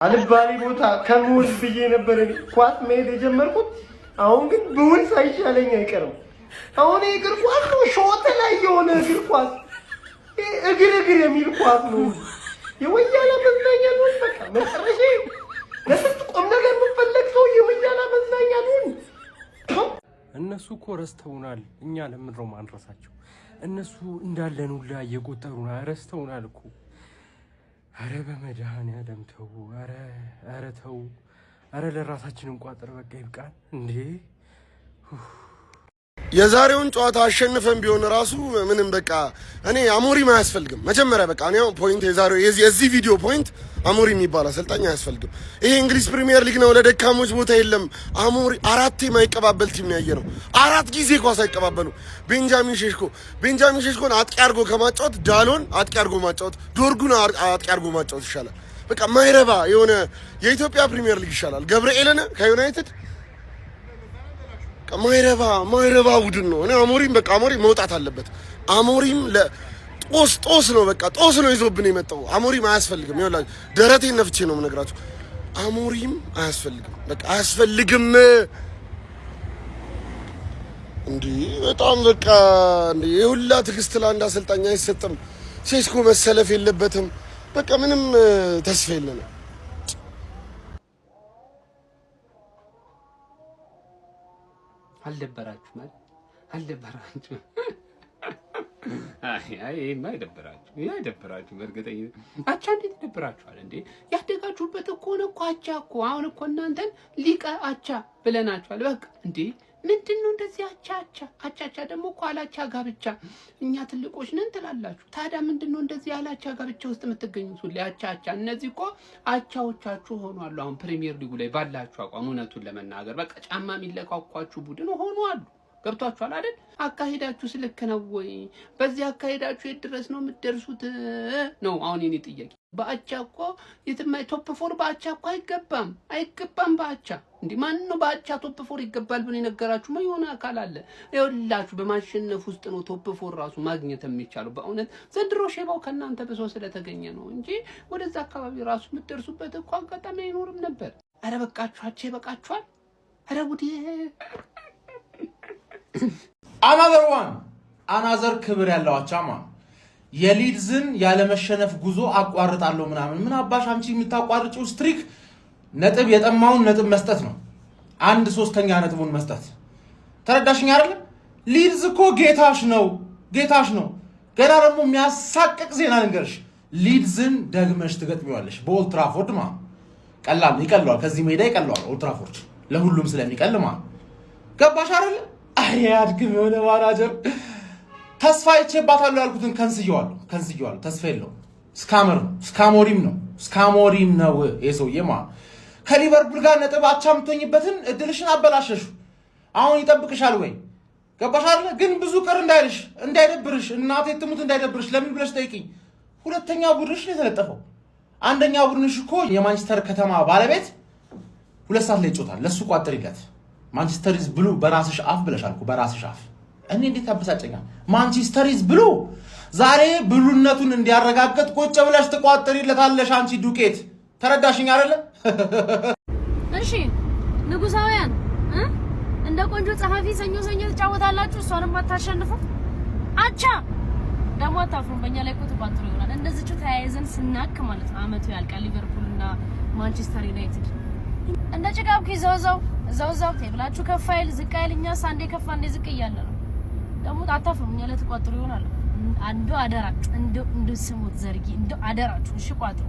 አልባሌ ቦታ ከመውል ብዬ ነበር ኳስ መሄድ የጀመርኩት። አሁን ግን ብውል ሳይሻለኝ አይቀርም። አሁን እግር ኳስ ነው ሾት ላይ የሆነ እግር ኳስ እግር የሚል ኳስ ነው። የወያላ መዝናኛ ነው። በቃ መጨረሻ ለስንት ቁም ነገር የምፈለግ ሰው የወያላ መዝናኛ ነው። እነሱ እኮ ረስተውናል። እኛ ለምን ነው ማንረሳቸው? እነሱ እንዳለን ሁላ እየቆጠሩና ረስተውናል እኮ። አረ በመድኃኒዓለም ተው! አረ ተው! አረ ለራሳችን እንቋጥር። በቃ ይብቃን እንዴ! የዛሬውን ጨዋታ አሸንፈን ቢሆን ራሱ ምንም በቃ እኔ አሞሪም አያስፈልግም። መጀመሪያ በቃ እኔ ፖይንት የዛሬው የዚህ ቪዲዮ ፖይንት አሞሪም የሚባል አሰልጣኝ አያስፈልግም። ይሄ እንግሊዝ ፕሪሚየር ሊግ ነው፣ ለደካሞች ቦታ የለም። አሞሪ አራቴ የማይቀባበል ቲም ነው ያየነው። 4 ጊዜ ኳስ አይቀባበሉ። ቤንጃሚን ሼሽኮን አጥቂ አድርጎ ከማጫወት ዳሎን አጥቂ አድርጎ ማጫወት፣ ዶርጉን አጥቂ አድርጎ ማጫወት ይሻላል። በቃ ማይረባ የሆነ የኢትዮጵያ ፕሪሚየር ሊግ ይሻላል። ገብርኤልን ከዩናይትድ ማይረባ ቡድን ነው። እኔ አሞሪም መውጣት አለበት። አሞሪም ጦስ ነው፣ በቃ ጦስ ነው ይዞብን የመጣው። አሞሪም አያስፈልግም። ይኸውላችሁ ደረቴን ነፍቼ ነው የምነግራችሁ። አሞሪም አያስፈልግም፣ በቃ አያስፈልግም። እንዴ በጣም በቃ እንዴ የሁላ ትዕግስት ለአንድ አሰልጣኝ አይሰጥም። ሴስኮ መሰለፍ የለበትም። በቃ ምንም ተስፋ የለንም። አልደበራችሁ ማለት አልደበራችሁ? ይሄማ አይደበራችሁ በእርግጠኝነት። አቻ እንዴት ይደብራችኋል እንዴ? ያደጋችሁበት እኮ ነው እኮ አቻ እኮ። አሁን እኮ እናንተን ሊቀ አቻ ብለናችኋል። በቃ እንዴ ምንድን ነው እንደዚህ አቻ ደግሞ እኮ አላቻ ጋብቻ። እኛ ትልቆች ነን ትላላችሁ። ታዲያ ምንድን ነው እንደዚህ አላቻ ጋብቻ ውስጥ የምትገኙት? ሁሌ አቻ። እነዚህ እኮ አቻዎቻችሁ ሆኗሉ። አሁን ፕሪሚየር ሊጉ ላይ ባላችሁ አቋም እውነቱን ለመናገር በቃ ጫማ የሚለቋቋችሁ ቡድን ሆኗሉ። ገብቷችኋል አይደል? አካሄዳችሁ ስልክ ነው ወይ? በዚህ አካሄዳችሁ የት ድረስ ነው የምትደርሱት ነው አሁን የኔ ጥያቄ። በአቻ እኮ የትማይ ቶፕ 4 በአቻ እኮ አይገባም በአቻ። እንዴ ማን ነው በአቻ ቶፕ 4 ይገባል ብሎ የነገራችሁ? የሆነ አካል አለ። ይኸውላችሁ በማሸነፍ ውስጥ ነው ቶፕ 4 ራሱ ማግኘት የሚቻለው። በእውነት ዘንድሮ ሼባው ከእናንተ ብሶ ስለተገኘ ነው እንጂ ወደዛ አካባቢ ራሱ የምትደርሱበት እኮ አጋጣሚ አይኖርም ነበር። አረ በቃችሁ፣ አቻ ይበቃችኋል። አረ ጉዴ! አናዘር ክብር ያለው አቻማ የሊድዝን ያለመሸነፍ ጉዞ አቋርጣለሁ ምናምን። ምን አባሽ አንቺ የምታቋርጪው ስትሪክ ነጥብ የጠማውን ነጥብ መስጠት ነው። 1/3 ነጥቡን መስጠት ተረዳሽኝ አይደል? ሊድዝ እኮ ጌታሽ ነው። ገና ደግሞ የሚያሳቅቅ ዜና ልንገርሽ። ሊድዝን ደግመሽ ትገጥሚዋለሽ በኦልድ ትራፎርድ ይቀለዋል። ከዚህ ሜዳ ይቀለዋል ኦልድ ትራፎርድ ለሁሉም ስለሚቀልማ። ገባሽ አይደል? አያድግም የሆነ ማናጀር ተስፋ ይቼባታለሁ ያልኩትን ከንስየዋለሁ። ተስፋ የለውም። ስካሞሪም ነው የሰውዬማ። ከሊቨርፑል ጋር ነጥብ አቻ የምትሆኝበትን እድልሽን አበላሸሹ። አሁን ይጠብቅሻል ወይ? ገባሽ አይደል? ግን ብዙ ቅር እንዳይደብርሽ፣ እናቴ ትሙት እንዳይደብርሽ ለምን ብለሽ ጠይቂኝ። 2ኛ ቡድንሽ ነው የተለጠፈው። 1ኛ ቡድንሽ እኮ የማንቸስተር ከተማ ባለቤት 2 ሰዓት ላይ ይጮታል። ለሱ ቋጥሪለት። ማንቸስተር ኢዝ ብሉ በራስሽ አፍ ብለሻል እኮ በራስሽ አፍ። እኔ እንዴት ያበሳጨኛል? ማንቸስተር ኢዝ ብሉ። ዛሬ ብሉነቱን እንዲያረጋግጥ ቁጭ ብለሽ ትቋጥሪለታለሽ አንቺ ዱቄት። ተረዳሽኝ አይደለ? እሺ ንጉሳውያን እንደ ቆንጆ ጸሐፊ ሰኞ ተጫወታላችሁ፣ እሷንም አታሸንፉ። አቻ ደግሞ አታፍሩም። በእኛ ላይ እኮ ተቋጥሮ ይሆናል። እንደዚህ ተያይዘን ስናክ ማለት ነው። አመቱ ያልቃል። ሊቨርፑልና ማንቸስተር ዩናይትድ እንደ ጭቃብ እዛው ቴብላችሁ ከፍ አይል ዝቅ አይል። እኛስ አንዴ ከፍ አንዴ ዝቅ እያለ ነው። ደግሞ አታፍሩም። እኛ ላይ ተቋጥሮ ይሆናል። አንዱ አደራችሁ እንደ ስሙት ዘርጊ እንደ አደራችሁ። እሺ ቋጥሩ።